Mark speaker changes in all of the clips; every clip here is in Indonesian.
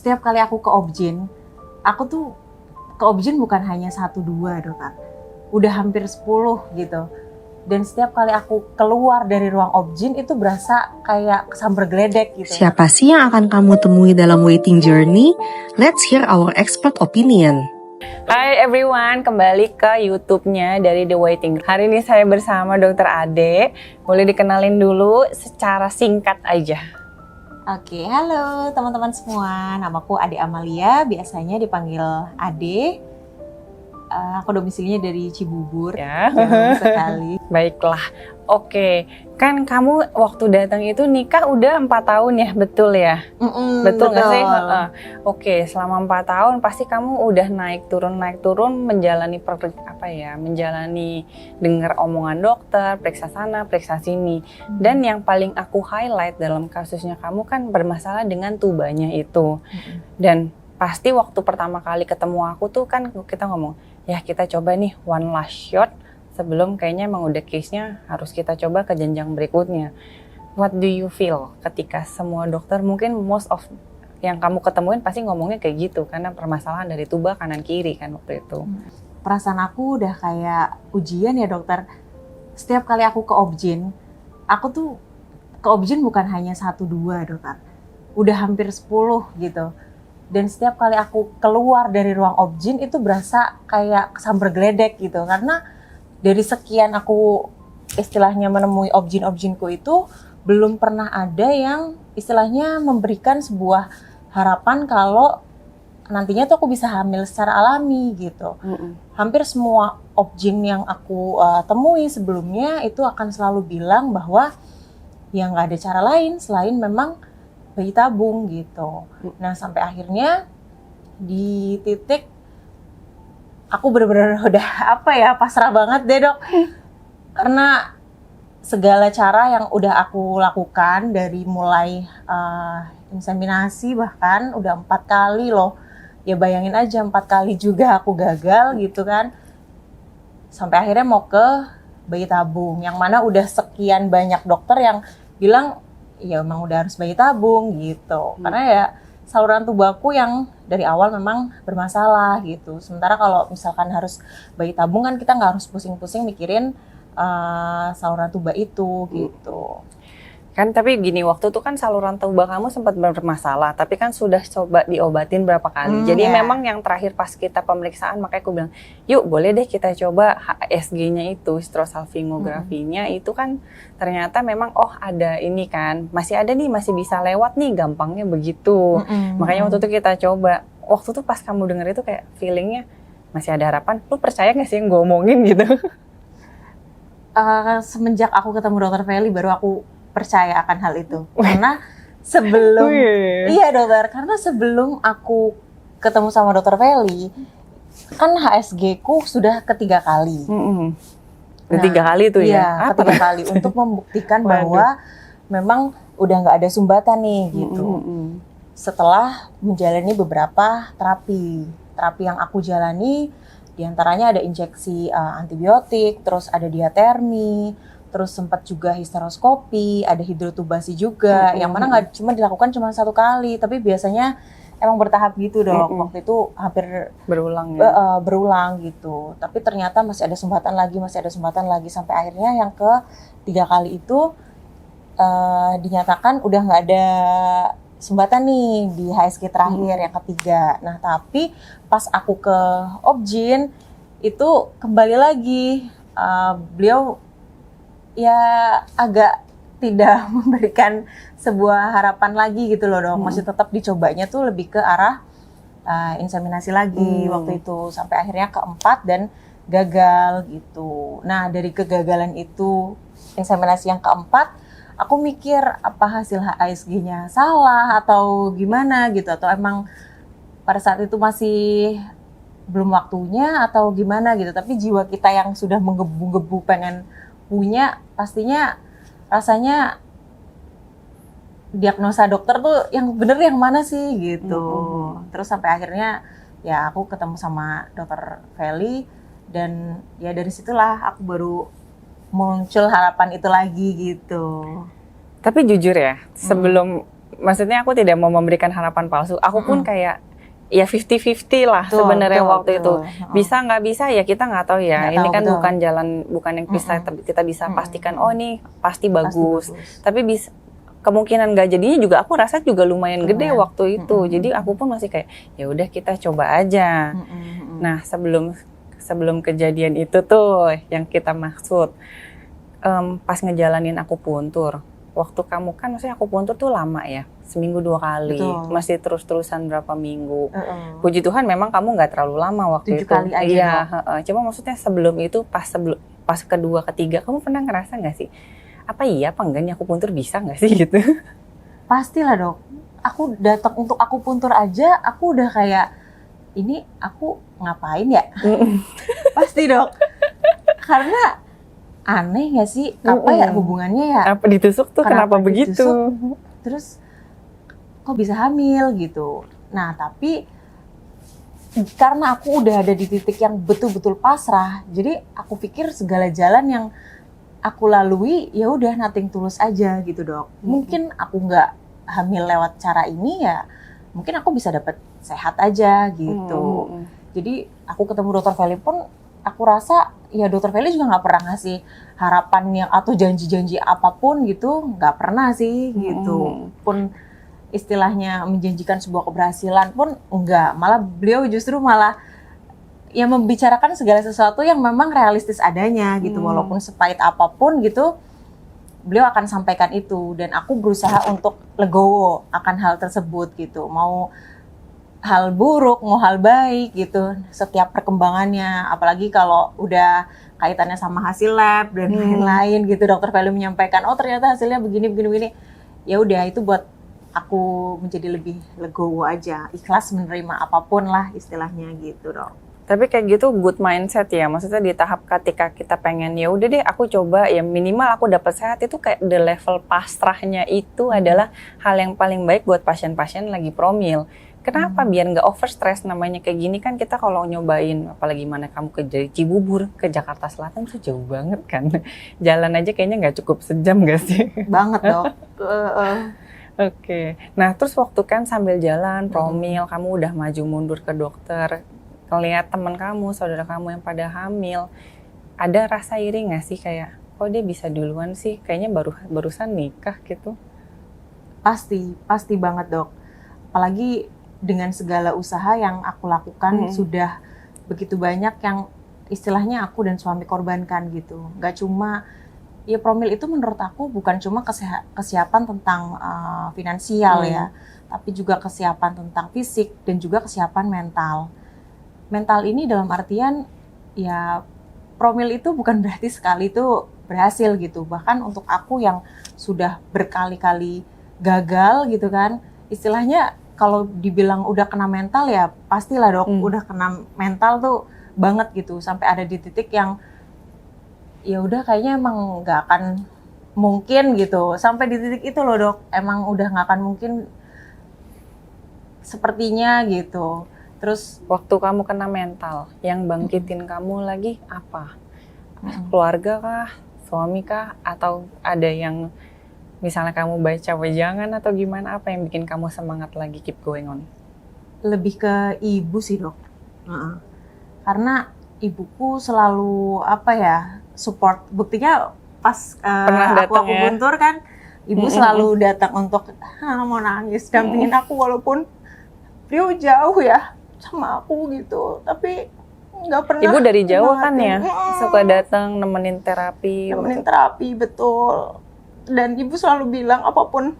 Speaker 1: setiap kali aku ke Objin, aku tuh ke Objin bukan hanya 1-2 dokter, udah hampir 10 gitu. Dan setiap kali aku keluar dari ruang Objin itu berasa kayak kesamber geledek gitu.
Speaker 2: Siapa sih yang akan kamu temui dalam waiting journey? Let's hear our expert opinion.
Speaker 3: Hai everyone, kembali ke YouTube-nya dari The Waiting. Hari ini saya bersama Dr. Ade. Boleh dikenalin dulu secara singkat aja.
Speaker 1: Oke, halo teman-teman semua. Namaku Ade Amalia, biasanya dipanggil Ade. Aku domisilinya dari Cibubur,
Speaker 3: Ya.
Speaker 1: jauh sekali.
Speaker 3: Baiklah, oke. Kan kamu waktu datang itu nikah udah 4 tahun ya, betul ya? Betul nggak sih? Oke, selama 4 tahun pasti kamu udah naik turun menjalani menjalani dengar omongan dokter, periksa sana, periksa sini. Dan yang paling aku highlight dalam kasusnya kamu kan bermasalah dengan tubanya itu. Dan pasti waktu pertama kali ketemu aku tuh kan kita ngomong, ya kita coba nih one last shot sebelum kayaknya emang udah case-nya harus kita coba ke jenjang berikutnya. What do you feel ketika semua dokter, mungkin most of yang kamu ketemuin pasti ngomongnya kayak gitu karena permasalahan dari tuba kanan kiri kan waktu itu.
Speaker 1: Perasaan aku udah kayak ujian ya dokter. Setiap kali aku ke Objin, aku tuh ke Objin bukan hanya 1-2 dokter, udah hampir 10 gitu. Dan setiap kali aku keluar dari ruang Objin itu berasa kayak kesamber geledek gitu. Karena dari sekian aku istilahnya menemui Objin-Objinku itu belum pernah ada yang istilahnya memberikan sebuah harapan kalau nantinya tuh aku bisa hamil secara alami gitu. Hampir semua Objin yang aku temui sebelumnya itu akan selalu bilang bahwa ya nggak ada cara lain selain memang bayi tabung gitu. Nah sampai akhirnya di titik aku benar-benar udah pasrah banget deh dok. Karena segala cara yang udah aku lakukan dari mulai inseminasi bahkan udah 4 kali loh. Ya bayangin aja 4 kali juga aku gagal gitu kan. Sampai akhirnya mau ke bayi tabung. Yang mana udah sekian banyak dokter yang bilang ya emang udah harus bayi tabung gitu. Karena ya saluran tubuhku yang dari awal memang bermasalah gitu. Sementara kalau misalkan harus bayi tabung kan kita nggak harus pusing-pusing mikirin saluran tuba itu gitu.
Speaker 3: Kan tapi gini, waktu itu kan saluran tuba kamu sempat bermasalah, tapi kan sudah coba diobatin berapa kali. Jadi memang yang terakhir pas kita pemeriksaan makanya aku bilang, yuk boleh deh kita coba HSG-nya itu, hysterosalpingografinya itu kan ternyata memang ada ini kan, masih ada nih, masih bisa lewat nih, gampangnya begitu. Makanya waktu itu kita coba. Waktu itu pas kamu denger itu kayak feelingnya masih ada harapan. Lu percaya gak sih yang gue omongin gitu?
Speaker 1: Semenjak aku ketemu Dr. Feli baru aku percaya akan hal itu. Karena sebelum iya dokter, karena sebelum aku ketemu sama Dr. Feli kan HSG-ku sudah ketiga kali.
Speaker 3: Ketiga kali tuh ya?
Speaker 1: Iya, ketiga kali untuk membuktikan bahwa memang udah nggak ada sumbatan nih gitu. Setelah menjalani beberapa terapi yang aku jalani, diantaranya ada injeksi antibiotik, terus ada diatermi, terus sempat juga histeroskopi, ada hidrotubasi juga, yang mana nggak cuma dilakukan cuma 1 kali, tapi biasanya emang bertahap gitu dok. Waktu itu hampir
Speaker 3: berulang ya?
Speaker 1: Berulang gitu. Tapi ternyata masih ada sumbatan lagi, sampai akhirnya yang ke-3 kali itu dinyatakan udah nggak ada sumbatan nih di HSG terakhir yang ketiga. Nah tapi pas aku ke Objin itu kembali lagi beliau ya agak tidak memberikan sebuah harapan lagi gitu loh dok. Masih tetap dicobanya tuh lebih ke arah inseminasi lagi waktu itu. Sampai akhirnya ke-4 dan gagal gitu. Nah dari kegagalan itu, inseminasi yang ke-4, aku mikir apa hasil HSG-nya salah atau gimana gitu. Atau emang pada saat itu masih belum waktunya atau gimana gitu. Tapi jiwa kita yang sudah menggebu-gebu pengen punya, pastinya rasanya diagnosa dokter tuh yang bener yang mana sih gitu. Terus sampai akhirnya ya aku ketemu sama Dr. Feli dan ya dari situlah aku baru muncul harapan itu lagi gitu.
Speaker 3: Tapi jujur ya, sebelum maksudnya aku tidak mau memberikan harapan palsu. Aku pun kayak ya 50-50 lah
Speaker 1: Betul,
Speaker 3: sebenarnya
Speaker 1: betul,
Speaker 3: waktu
Speaker 1: betul.
Speaker 3: itu. Bisa nggak bisa ya kita nggak tahu ya.
Speaker 1: Nggak
Speaker 3: Ini
Speaker 1: tahu,
Speaker 3: kan
Speaker 1: betul.
Speaker 3: bukan yang bisa kita bisa pastikan. Oh ini pasti bagus.
Speaker 1: bagus.
Speaker 3: Tapi bisa kemungkinan nggak jadinya juga aku rasa juga lumayan gede
Speaker 1: Lumayan.
Speaker 3: waktu itu. Jadi aku pun masih kayak ya udah kita coba aja. Nah sebelum kejadian itu tuh yang kita maksud pas ngejalanin aku puntur. Waktu kamu kan maksudnya aku puntur tuh lama ya, seminggu 2 kali,
Speaker 1: Betul.
Speaker 3: masih terus-terusan berapa minggu. Puji Tuhan memang kamu nggak terlalu lama waktu
Speaker 1: 7
Speaker 3: itu.
Speaker 1: kali aja.
Speaker 3: Iya, cuma maksudnya sebelum itu pas kedua ketiga kamu pernah ngerasa nggak sih? Apa iya apa enggak nih aku puntur bisa nggak sih gitu?
Speaker 1: Pastilah dok. Aku datang untuk aku puntur aja, aku udah kayak ini aku ngapain ya? Pasti dok. Karena aneh nggak sih? Apa ya hubungannya ya?
Speaker 3: Apa ditusuk tuh kenapa begitu?
Speaker 1: ditusuk? Terus kok bisa hamil gitu? Nah tapi karena aku udah ada di titik yang betul-betul pasrah, jadi aku pikir segala jalan yang aku lalui ya udah nothing tulus aja gitu dok. Mungkin aku nggak hamil lewat cara ini ya, mungkin aku bisa dapat sehat aja gitu. Jadi aku ketemu dokter Feli pun aku rasa ya dokter Feli juga nggak pernah ngasih harapan yang atau janji-janji apapun gitu, nggak pernah sih gitu. Pun istilahnya menjanjikan sebuah keberhasilan pun enggak, malah beliau justru malah ya membicarakan segala sesuatu yang memang realistis adanya gitu, walaupun sepahit apapun gitu beliau akan sampaikan itu, dan aku berusaha untuk legowo akan hal tersebut gitu, mau hal buruk mau hal baik gitu, setiap perkembangannya, apalagi kalau udah kaitannya sama hasil lab dan lain-lain gitu, dokter Feli menyampaikan oh ternyata hasilnya begini, ya udah itu buat aku menjadi lebih legowo aja, ikhlas menerima apapun lah istilahnya gitu dok.
Speaker 3: Tapi kayak gitu good mindset ya, maksudnya di tahap ketika kita pengen ya udah deh aku coba ya minimal aku dapat sehat, itu kayak the level pasrahnya itu adalah hal yang paling baik buat pasien-pasien lagi promil. Kenapa? Biar nggak over stress, namanya kayak gini kan kita kalau nyobain, apalagi mana kamu ke Cibubur, ke Jakarta Selatan tuh jauh banget kan. Jalan aja kayaknya nggak cukup sejam nggak sih?
Speaker 1: Banget dok.
Speaker 3: Oke. Nah terus waktu kan sambil jalan promil, kamu udah maju mundur ke dokter, ngelihat teman kamu, saudara kamu yang pada hamil, ada rasa iri nggak sih kayak, kok dia bisa duluan sih? Kayaknya barusan nikah gitu.
Speaker 1: Pasti banget dok. Apalagi dengan segala usaha yang aku lakukan, sudah begitu banyak yang istilahnya aku dan suami korbankan gitu. Gak cuma, ya promil itu menurut aku bukan cuma kesiapan tentang finansial ya, tapi juga kesiapan tentang fisik dan juga kesiapan mental. Mental ini dalam artian ya promil itu bukan berarti sekali itu berhasil gitu. Bahkan untuk aku yang sudah berkali-kali gagal gitu kan, istilahnya kalau dibilang udah kena mental ya pastilah dok, udah kena mental tuh banget gitu, sampai ada di titik yang ya udah kayaknya emang nggak akan mungkin gitu, sampai di titik itu loh dok, emang udah nggak akan mungkin sepertinya gitu. Terus
Speaker 3: waktu kamu kena mental, yang bangkitin kamu lagi apa? Keluarga kah? Suami kah? Atau ada yang misalnya kamu baca wejangan atau gimana, apa yang bikin kamu semangat lagi keep going on?
Speaker 1: Lebih ke ibu sih dok. Karena ibuku selalu apa ya, support. Buktinya pas aku
Speaker 3: ya?
Speaker 1: puntur kan, ibu selalu datang untuk mau nangis, dampingin aku walaupun beliau jauh ya sama aku gitu, tapi nggak pernah.
Speaker 3: Ibu dari jauh kan ya, suka datang nemenin terapi.
Speaker 1: Betul. Dan ibu selalu bilang apapun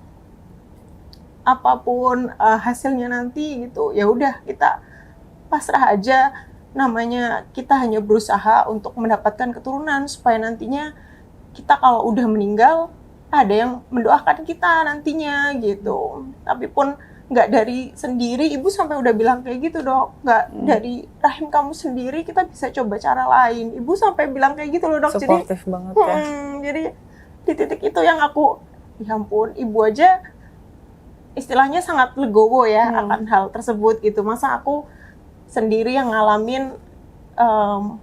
Speaker 1: hasilnya nanti gitu, ya udah kita pasrah aja, namanya kita hanya berusaha untuk mendapatkan keturunan supaya nantinya kita kalau udah meninggal ada yang mendoakan kita nantinya gitu. Tapi pun nggak dari sendiri, ibu sampai udah bilang kayak gitu dok, nggak dari rahim kamu sendiri, kita bisa coba cara lain. Ibu sampai bilang kayak gitu loh dok.
Speaker 3: Supportive banget ya.
Speaker 1: Jadi di titik itu yang aku, ya ampun, ibu aja istilahnya sangat legowo ya akan hal tersebut gitu. Masa aku sendiri yang ngalamin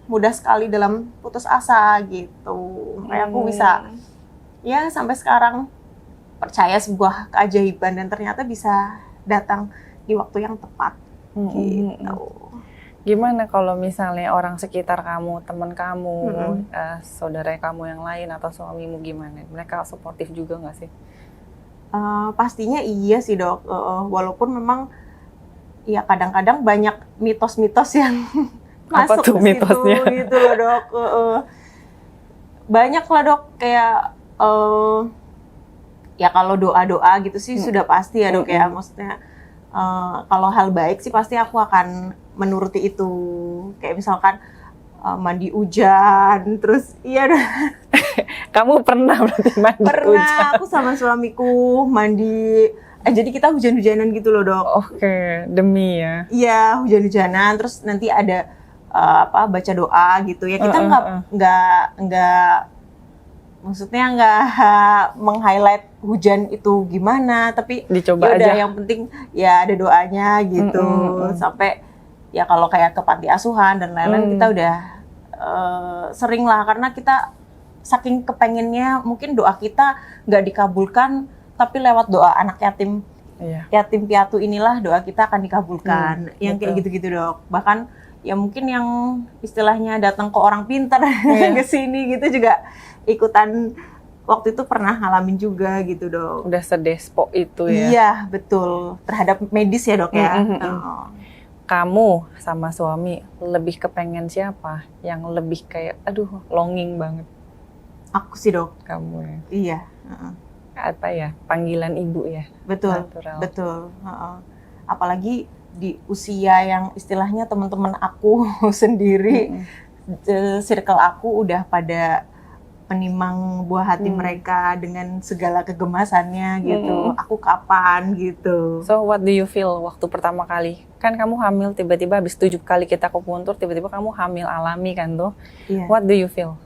Speaker 1: mudah sekali dalam putus asa gitu. Kayak aku bisa ya sampai sekarang percaya sebuah keajaiban dan ternyata bisa datang di waktu yang tepat gitu.
Speaker 3: Gimana kalau misalnya orang sekitar kamu, teman kamu, saudara kamu yang lain atau suamimu gimana? Mereka suportif juga nggak sih?
Speaker 1: Pastinya iya sih dok, walaupun memang ya kadang-kadang banyak mitos-mitos yang
Speaker 3: Apa
Speaker 1: masuk
Speaker 3: tuh
Speaker 1: ke situ
Speaker 3: mitosnya?
Speaker 1: gitu loh dok. Banyak lah dok, kayak ya kalau doa-doa gitu sih sudah pasti ya dok ya, maksudnya kalau hal baik sih pasti aku akan menuruti itu, kayak misalkan mandi hujan, terus iya
Speaker 3: Kamu pernah berarti mandi hujan?
Speaker 1: pernah aku sama suamiku mandi, jadi kita hujan-hujanan gitu loh dok.
Speaker 3: Oke, demi ya.
Speaker 1: Iya, hujan-hujanan, terus nanti ada baca doa gitu ya. Kita nggak maksudnya nggak meng-highlight hujan itu gimana, tapi
Speaker 3: Dicoba
Speaker 1: yaudah,
Speaker 3: aja.
Speaker 1: yang penting ya ada doanya gitu. Sampai ya kalau kayak ke panti asuhan dan lain-lain kita udah sering lah, karena kita saking kepengennya mungkin doa kita nggak dikabulkan, tapi lewat doa anak yatim.
Speaker 3: Iya.
Speaker 1: Yatim piatu inilah doa kita akan dikabulkan, yang kayak
Speaker 3: betul.
Speaker 1: gitu-gitu dok. Bahkan ya mungkin yang istilahnya datang ke orang pintar ke sini gitu juga ikutan, waktu itu pernah ngalamin juga gitu dok.
Speaker 3: Udah sedespo itu ya.
Speaker 1: Iya betul, terhadap medis ya dok ya.
Speaker 3: Kamu sama suami lebih kepengen siapa? Yang lebih kayak, aduh, longing banget
Speaker 1: Aku sih dok.
Speaker 3: kamu ya.
Speaker 1: Iya.
Speaker 3: Apa ya? Panggilan ibu ya.
Speaker 1: Betul,
Speaker 3: Natural.
Speaker 1: betul. Apalagi di usia yang istilahnya teman-teman aku sendiri, circle aku udah pada menimang buah hati mereka dengan segala kegemasannya gitu. Aku kapan gitu.
Speaker 3: So what do you feel waktu pertama kali? Kan kamu hamil tiba-tiba habis 7 kali kita akupuntur, tiba-tiba kamu hamil alami kan tuh.
Speaker 1: Iya.
Speaker 3: What do you feel?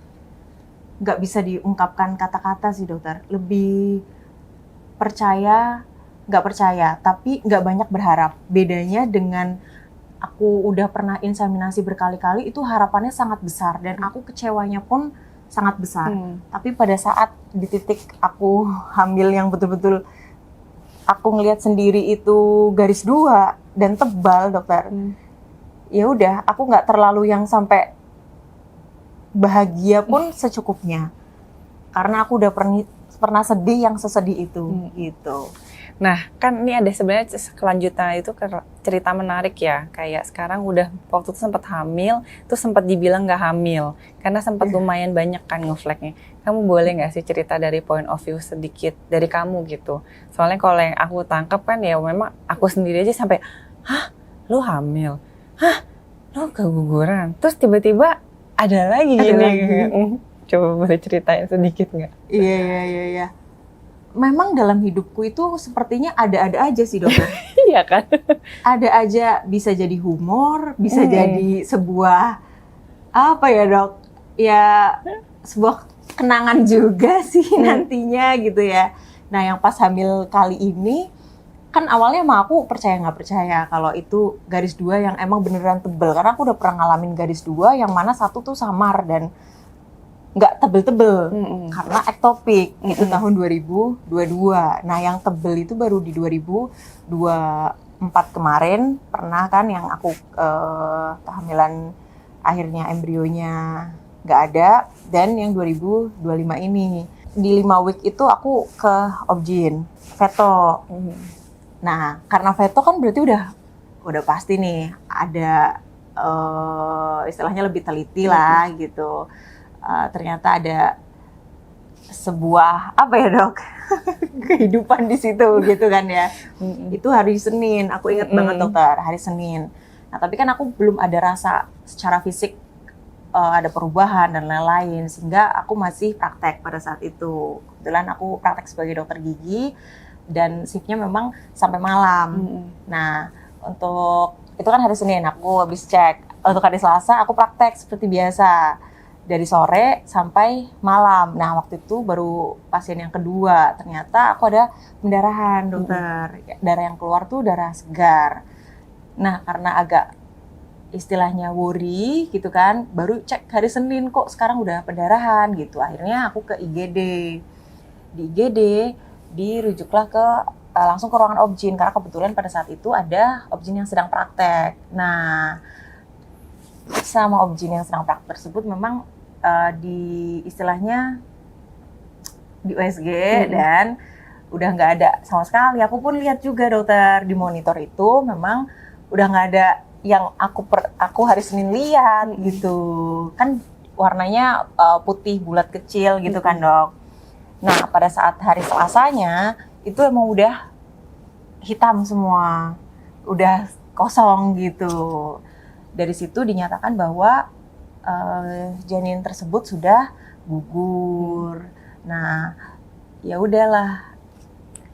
Speaker 1: Nggak bisa diungkapkan kata-kata sih dokter. Lebih percaya, nggak percaya, tapi nggak banyak berharap. Bedanya dengan aku udah pernah inseminasi berkali-kali, itu harapannya sangat besar dan aku kecewanya pun sangat besar. Tapi pada saat di titik aku hamil yang betul-betul aku ngelihat sendiri itu garis 2 dan tebal dokter. Ya udah, aku nggak terlalu yang sampai bahagia pun secukupnya. Karena aku udah pernah sedih yang sesedih itu gitu.
Speaker 3: Nah, kan ini ada sebenarnya kelanjutan itu cerita menarik ya. Kayak sekarang udah waktu itu sempat hamil, terus sempat dibilang nggak hamil karena sempat lumayan banyak kan ngeflagnya. Kamu boleh nggak sih cerita dari point of view sedikit dari kamu gitu? Soalnya kalau yang aku tangkap kan ya memang aku sendiri aja sampai, hah, lu hamil? Hah, lu keguguran? Terus tiba-tiba ada lagi gini. Coba boleh ceritain sedikit nggak?
Speaker 1: Iya. Memang dalam hidupku itu sepertinya ada-ada aja sih dokter.
Speaker 3: Iya kan?
Speaker 1: Ada aja, bisa jadi humor, bisa jadi sebuah apa ya dok? Ya sebuah kenangan juga sih nantinya gitu ya. Nah yang pas hamil kali ini kan awalnya mah aku percaya nggak percaya kalau itu garis 2 yang emang beneran tebel, karena aku udah pernah ngalamin garis 2 yang mana satu tuh samar dan nggak tebel-tebel karena ektopik itu tahun 2022. Nah yang tebel itu baru di 2024 kemarin pernah kan yang aku kehamilan akhirnya embrionya nggak ada, dan yang 2025 ini di 5 week itu aku ke obgyn veto. Nah karena veto kan berarti udah pasti nih ada istilahnya lebih teliti lah gitu. Ternyata ada sebuah apa ya dok kehidupan di situ gitu kan ya. Itu hari Senin, aku ingat banget dokter, hari Senin. Nah tapi kan aku belum ada rasa secara fisik ada perubahan dan lain-lain, sehingga aku masih praktek pada saat itu. Kebetulan aku praktek sebagai dokter gigi dan shiftnya memang sampai malam. Nah untuk itu kan hari Senin aku habis cek. Untuk hari Selasa aku praktek seperti biasa dari sore sampai malam. Nah waktu itu baru pasien yang kedua, ternyata aku ada pendarahan dokter. Darah yang keluar tuh darah segar. Nah karena agak istilahnya worry gitu kan, baru cek hari Senin kok sekarang udah pendarahan gitu. Akhirnya aku ke IGD. Di IGD dirujuklah ke langsung ke ruangan obgyn karena kebetulan pada saat itu ada obgyn yang sedang praktek. Nah, sama obgyn yang sedang praktek tersebut memang di istilahnya di USG dan udah nggak ada sama sekali. Aku pun lihat juga dokter di monitor itu memang udah nggak ada yang aku hari Senin lihat gitu. Kan warnanya putih bulat kecil gitu kan dok. Nah pada saat hari Selasanya itu emang udah hitam semua, udah kosong gitu. Dari situ dinyatakan bahwa janin tersebut sudah gugur. Nah, ya udahlah.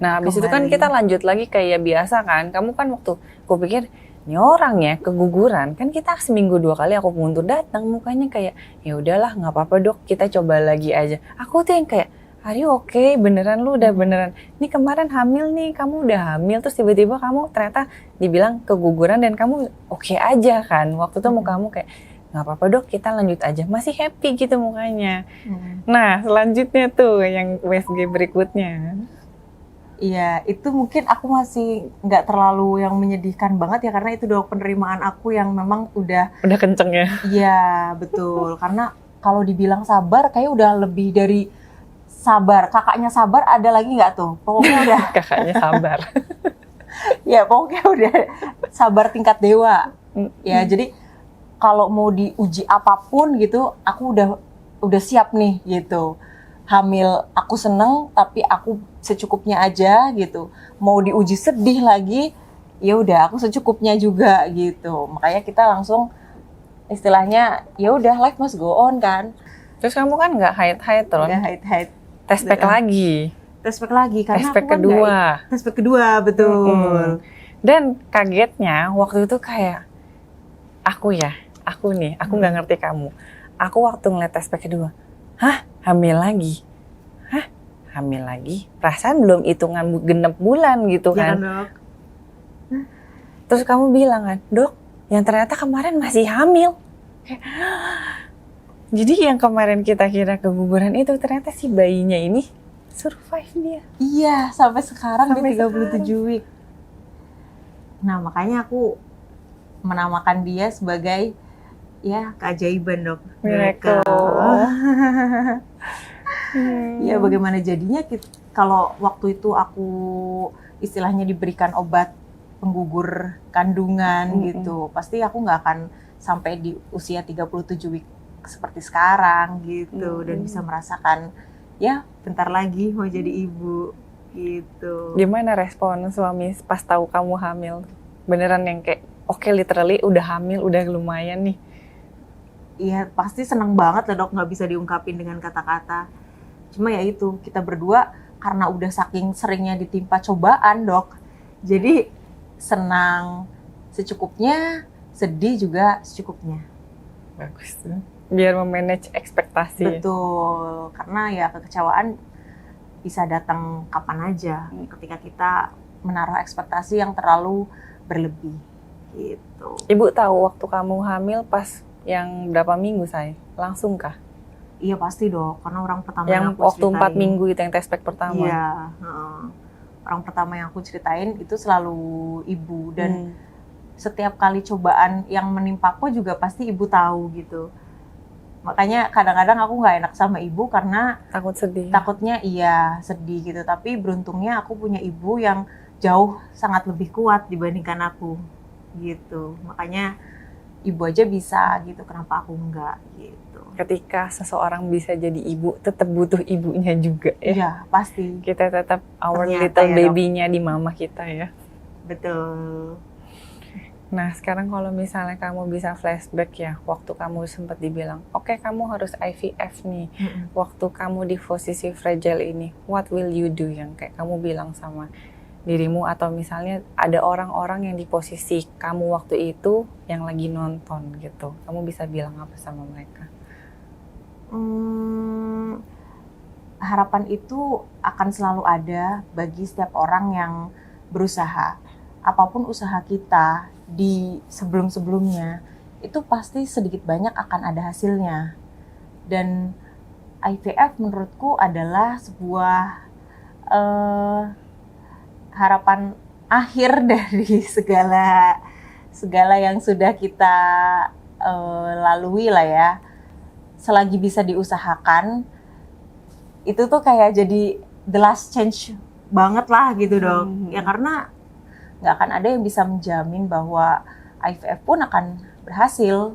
Speaker 3: Nah, habis itu kan kita lanjut lagi kayak biasa kan. Kamu kan waktu aku pikir ini orang ya keguguran kan kita seminggu 2 kali aku mundur datang mukanya kayak ya udahlah nggak apa-apa dok kita coba lagi aja. Aku tuh yang kayak Ari oke, beneran lu udah beneran. Ini kemarin hamil nih, kamu udah hamil terus tiba-tiba kamu ternyata dibilang keguguran dan kamu oke aja kan. Waktu itu mukamu kayak nggak apa-apa dok kita lanjut aja, masih happy gitu mukanya. Nah selanjutnya tuh yang USG berikutnya.
Speaker 1: Iya, itu mungkin aku masih nggak terlalu yang menyedihkan banget ya karena itu dok penerimaan aku yang memang udah
Speaker 3: kenceng ya.
Speaker 1: Iya betul, karena kalau dibilang sabar kayak udah lebih dari sabar. Kakaknya sabar ada lagi nggak tuh? Pokoknya udah.
Speaker 3: Kakaknya sabar.
Speaker 1: Ya pokoknya udah sabar tingkat dewa. Ya jadi kalau mau diuji apapun gitu, aku udah siap nih gitu. Hamil aku seneng, tapi aku secukupnya aja gitu. Mau diuji sedih lagi, ya udah aku secukupnya juga gitu. Makanya kita langsung istilahnya ya udah life must go on kan.
Speaker 3: Terus kamu kan nggak hide terus?
Speaker 1: Nggak hide.
Speaker 3: Tes pack lagi.
Speaker 1: Tes pack lagi karena
Speaker 3: tes pack
Speaker 1: aku kan
Speaker 3: kedua.
Speaker 1: Tes pack kedua betul.
Speaker 3: Dan kagetnya waktu itu kayak aku nggak ngerti kamu. Aku waktu ngeliat tes pack kedua, hamil lagi? Hamil lagi? Perasaan belum hitungan genep bulan gitu kan?
Speaker 1: Ya, dok.
Speaker 3: Terus kamu bilang kan, dok, yang ternyata kemarin masih hamil. Jadi yang kemarin kita kira keguguran itu ternyata si bayinya ini survive dia.
Speaker 1: Iya, sampai sekarang
Speaker 3: Sampai
Speaker 1: di 37 week. Nah, makanya aku menamakan dia sebagai ya keajaiban dok.
Speaker 3: Miracle.
Speaker 1: Ya bagaimana jadinya kalau waktu itu aku istilahnya diberikan obat penggugur kandungan gitu. Pasti aku nggak akan sampai di usia 37 week seperti sekarang gitu dan bisa merasakan ya bentar lagi mau jadi ibu gitu.
Speaker 3: Gimana respon suami pas tahu kamu hamil? Beneran yang kayak oke, literally udah hamil, udah lumayan nih.
Speaker 1: Iya pasti seneng banget lah dok, nggak bisa diungkapin dengan kata-kata. Cuma ya itu kita berdua karena udah saking seringnya ditimpa cobaan dok, jadi senang secukupnya, sedih juga secukupnya.
Speaker 3: Bagus tuh. Biar memanage ekspektasi.
Speaker 1: Betul, karena ya kekecewaan bisa datang kapan aja ketika kita menaruh ekspektasi yang terlalu berlebih gitu.
Speaker 3: Ibu tahu waktu kamu hamil pas yang berapa minggu say? Langsung kah?
Speaker 1: Iya pasti dok, karena orang pertama
Speaker 3: yang
Speaker 1: aku
Speaker 3: waktu
Speaker 1: ceritain.
Speaker 3: 4 minggu itu yang test pack pertama.
Speaker 1: Iya, orang pertama yang aku ceritain itu selalu ibu dan setiap kali cobaan yang menimpa aku juga pasti ibu tahu gitu. Makanya kadang-kadang aku nggak enak sama ibu karena
Speaker 3: takut sedih.
Speaker 1: Takutnya iya sedih gitu, tapi beruntungnya aku punya ibu yang jauh sangat lebih kuat dibandingkan aku gitu. Makanya ibu aja bisa gitu, kenapa aku enggak gitu.
Speaker 3: Ketika seseorang bisa jadi ibu, tetap butuh ibunya juga ya.
Speaker 1: Iya, pasti.
Speaker 3: Kita tetap our
Speaker 1: Ternyata
Speaker 3: little
Speaker 1: ya,
Speaker 3: baby-nya di mama kita ya.
Speaker 1: Betul.
Speaker 3: Nah sekarang kalau misalnya kamu bisa flashback ya, waktu kamu sempat dibilang, oke, kamu harus IVF nih. Waktu kamu di posisi fragile ini, what will you do? Yang kayak kamu bilang sama dirimu, atau misalnya ada orang-orang yang di posisi kamu waktu itu yang lagi nonton gitu, kamu bisa bilang apa sama mereka?
Speaker 1: Harapan itu akan selalu ada bagi setiap orang yang berusaha. Apapun usaha kita di sebelum-sebelumnya, itu pasti sedikit banyak akan ada hasilnya. Dan IVF menurutku adalah sebuah eh, harapan akhir dari segala yang sudah kita lalui lah ya. Selagi bisa diusahakan, itu tuh kayak jadi the last change banget lah gitu dok. Ya karena nggak akan ada yang bisa menjamin bahwa IVF pun akan berhasil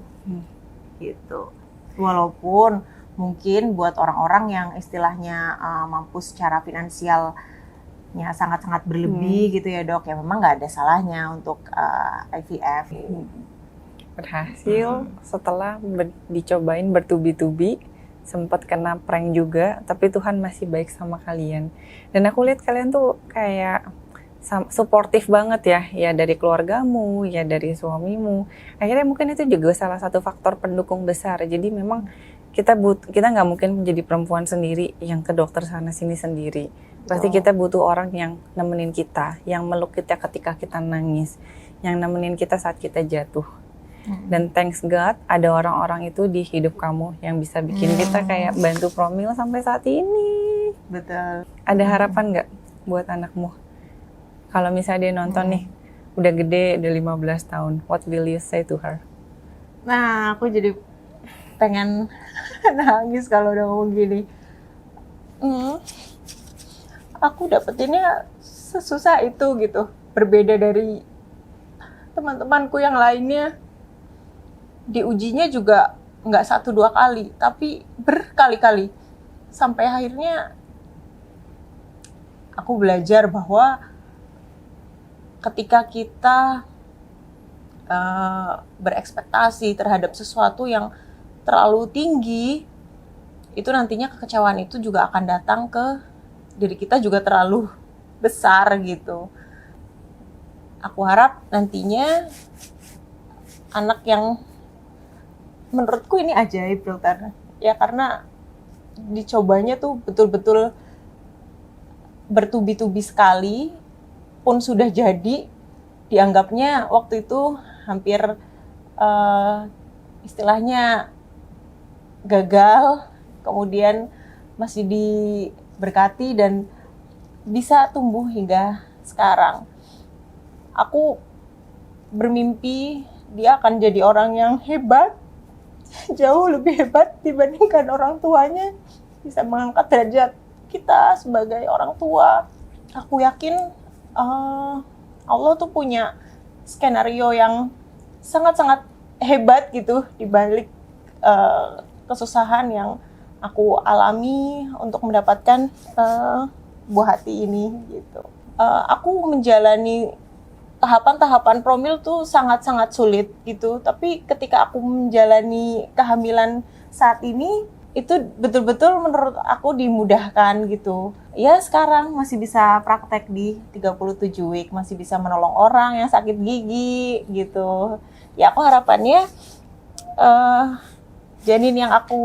Speaker 1: gitu. Walaupun mungkin buat orang-orang yang istilahnya mampu secara finansialnya sangat-sangat berlebih gitu ya dok, ya memang nggak ada salahnya untuk IVF.
Speaker 3: Berhasil setelah dicobain bertubi-tubi, sempat kena prank juga, tapi Tuhan masih baik sama kalian. Dan aku lihat kalian tuh kayak suportif banget ya dari keluargamu, ya dari suamimu. Akhirnya mungkin itu juga salah satu faktor pendukung besar. Jadi memang kita nggak mungkin menjadi perempuan sendiri yang ke dokter sana sini sendiri. Pasti kita butuh orang yang nemenin kita, yang meluk kita ketika kita nangis, yang nemenin kita saat kita jatuh. Dan thanks God ada orang-orang itu di hidup kamu yang bisa bikin kita kayak bantu Promil sampai saat ini.
Speaker 1: Betul.
Speaker 3: Ada harapan nggak buat anakmu? Kalau misalnya dia nonton nih, udah gede, udah 15 tahun, what will you say to her?
Speaker 1: Nah, aku jadi pengen nangis kalau udah ngomong gini. Aku dapetinnya sesusah itu gitu. Berbeda dari teman-temanku yang lainnya. Diujinya juga nggak 1-2 kali, tapi berkali-kali. Sampai akhirnya aku belajar bahwa ketika kita berekspektasi terhadap sesuatu yang terlalu tinggi, itu nantinya kekecewaan itu juga akan datang ke diri kita juga terlalu besar gitu. Aku harap nantinya anak yang menurutku ini ajaib dokter. Ya karena dicobanya tuh betul-betul bertubi-tubi sekali, pun sudah jadi, dianggapnya waktu itu hampir istilahnya gagal, kemudian masih diberkati dan bisa tumbuh hingga sekarang. Aku bermimpi dia akan jadi orang yang hebat, jauh lebih hebat dibandingkan orang tuanya, bisa mengangkat derajat kita sebagai orang tua. Aku yakin Allah tuh punya skenario yang sangat-sangat hebat gitu di balik kesusahan yang aku alami untuk mendapatkan buah hati ini gitu. Aku menjalani tahapan-tahapan Promil tuh sangat-sangat sulit gitu. Tapi ketika aku menjalani kehamilan saat ini, itu betul-betul menurut aku dimudahkan gitu. Ya sekarang masih bisa praktek di 37 week, masih bisa menolong orang yang sakit gigi gitu. Ya aku harapannya janin yang aku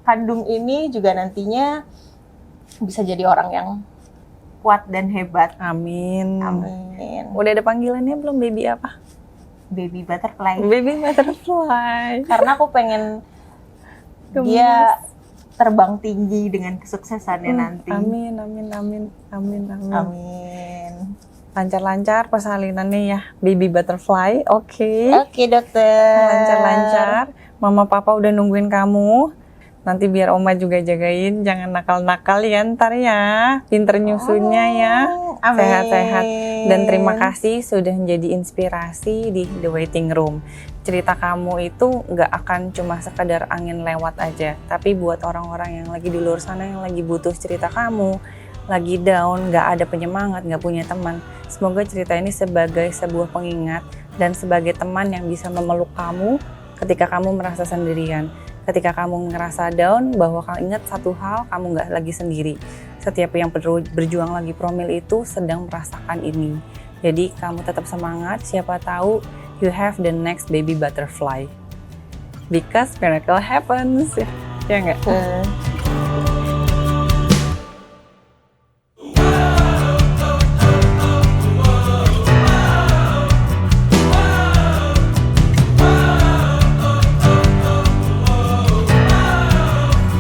Speaker 1: kandung ini juga nantinya bisa jadi orang yang kuat dan hebat.
Speaker 3: Amin.
Speaker 1: Amin.
Speaker 3: Udah ada panggilannya belum, baby apa?
Speaker 1: Baby butterfly.
Speaker 3: Baby butterfly.
Speaker 1: Karena aku pengen dia terbang tinggi dengan kesuksesannya nanti.
Speaker 3: Amin, amin, amin, amin, amin.
Speaker 1: Amin.
Speaker 3: Lancar-lancar persalinannya ya, baby butterfly. Oke.
Speaker 1: Oke, dokter.
Speaker 3: Lancar-lancar. Mama papa udah nungguin kamu. Nanti biar Oma juga jagain, jangan nakal-nakal ya ntar ya. Pinter nyusunya ya.
Speaker 1: Amin.
Speaker 3: Sehat-sehat. Dan terima kasih sudah menjadi inspirasi di The Waiting Room. Cerita kamu itu nggak akan cuma sekedar angin lewat aja. Tapi buat orang-orang yang lagi di luar sana yang lagi butuh cerita kamu, lagi down, nggak ada penyemangat, nggak punya teman. Semoga cerita ini sebagai sebuah pengingat dan sebagai teman yang bisa memeluk kamu ketika kamu merasa sendirian. Ketika kamu ngerasa down, bahwa kamu ingat satu hal, kamu nggak lagi sendiri. Setiap yang berjuang lagi Promil itu sedang merasakan ini. Jadi kamu tetap semangat, siapa tahu you have the next baby butterfly. Because miracle happens. Ya nggak?